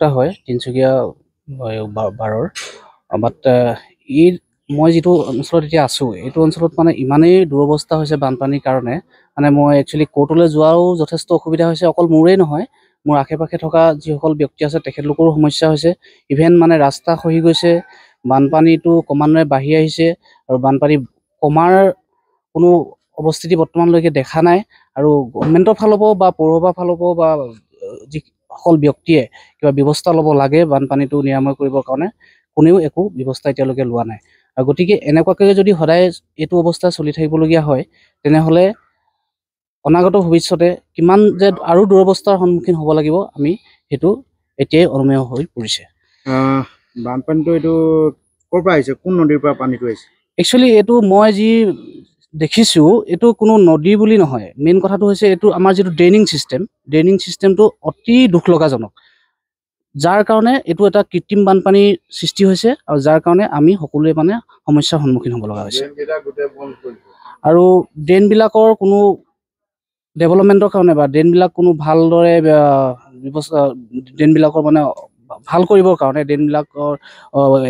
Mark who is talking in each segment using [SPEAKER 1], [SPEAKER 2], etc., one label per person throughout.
[SPEAKER 1] হয় তিনচুকীয়া বাৰৰ বাট এই মই যিটো অঞ্চলত এতিয়া আছোঁ এইটো অঞ্চলত মানে ইমানেই দুৰৱস্থা হৈছে বানপানীৰ কাৰণে মানে মই একচুৱেলি কোৰ্টলৈ যোৱাও যথেষ্ট অসুবিধা হৈছে। অকল মোৰেই নহয়, মোৰ আশে পাশে থকা যিসকল ব্যক্তি আছে তেখেতলোকৰো সমস্যা হৈছে। ইভেন মানে ৰাস্তা খহি গৈছে, বানপানীটো ক্ৰমান্বয়ে বাঢ়ি আহিছে আৰু বানপানী কমাৰ কোনো অৱস্থিতি বৰ্তমানলৈকে দেখা নাই। আৰু গভৰ্ণমেণ্টৰ ফালৰ পৰাও বা পৌৰসভাৰ ফালৰ পৰাও বা যিসকল ব্যক্তিয়ে কিবা ব্যৱস্থা ল'ব লাগে বানপানীটো নিৰাময় কৰিবৰ কাৰণে কোনেও একো ব্যৱস্থা এতিয়ালৈকে লোৱা নাই। আৰু গতিকে এনেকুৱাকৈ যদি সদায় এইটো অৱস্থা চলি থাকিবলগীয়া হয় তেনেহ'লে অনাগত ভৱিষ্যতে কিমান যে আৰু দুৰৱস্থাৰ সন্মুখীন হ'ব লাগিব আমি সেইটো এতিয়াই অনুমেয় হৈ পৰিছে।
[SPEAKER 2] বানপানীটো এইটো ক'ৰ পৰা আহিছে, কোন নদীৰ পৰা পানীটো আহিছে?
[SPEAKER 1] একচুৱেলি এইটো মই যি দেখিছোঁ এইটো কোনো নদী বুলি নহয়। মেইন কথাটো হৈছে এইটো আমাৰ যিটো ড্ৰেইনিং ছিষ্টেমটো অতি দুখ লগাজনক, যাৰ কাৰণে এইটো এটা কৃত্ৰিম বানপানীৰ সৃষ্টি হৈছে আৰু যাৰ কাৰণে আমি সকলোৱে মানে সমস্যাৰ সন্মুখীন হ'ব লগা হৈছে। আৰু ড্ৰেইনবিলাকৰ কোনো ডেভেলপমেণ্টৰ কাৰণে বা ড্ৰেইনবিলাক কোনো ভালদৰে ব্যৱস্থা ড্ৰেইনবিলাকৰ মানে ভাল কৰিবৰ কাৰণে ড্ৰেইনবিলাকৰ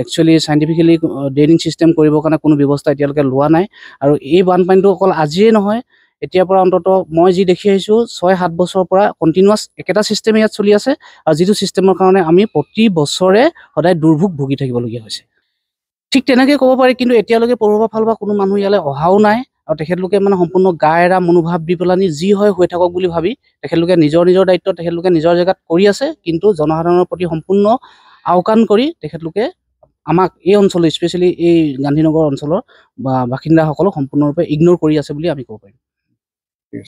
[SPEAKER 1] একচুৱেলি চাইণ্টিফিকেলি ড্ৰেইনিং ছিষ্টেম কৰিবৰ কাৰণে কোনো ব্যৱস্থা এতিয়ালৈকে লোৱা নাই। আৰু এই বানপানীটো অকল আজিয়ে নহয়, এতিয়াৰ পৰা অন্ততঃ মই যি দেখি আহিছোঁ 6-7 বছৰৰ পৰা কণ্টিনিউৱাছ একেটা ছিষ্টেমে ইয়াত চলি আছে আৰু যিটো ছিষ্টেমৰ কাৰণে আমি প্ৰতি বছৰে সদায় দুৰ্ভোগ ভুগি থাকিবলগীয়া হৈছে। ঠিক তেনেকৈ ক'ব পাৰি, কিন্তু এতিয়ালৈকে পৌৰসভাৰ ফালৰ পৰা কোনো মানুহ ইয়ালৈ অহাও নাই আৰু তেখেতলোকে মানে সম্পূৰ্ণ গা এৰা মনোভাৱ দি পেলানি যি হয় হৈ থাকক বুলি ভাবি তেখেতলোকে নিজৰ দায়িত্ব তেখেতলোকে নিজৰ জেগাত কৰি আছে, কিন্তু জনসাধাৰণৰ প্ৰতি সম্পূৰ্ণ আওকাণ কৰি তেখেতলোকে আমাক এই অঞ্চলৰ স্পেচিয়েলি এই গান্ধীনগৰ অঞ্চলৰ বাসিন্দাসকলক সম্পূৰ্ণৰূপে ইগন'ৰ কৰি আছে বুলি আমি ক'ব পাৰিম।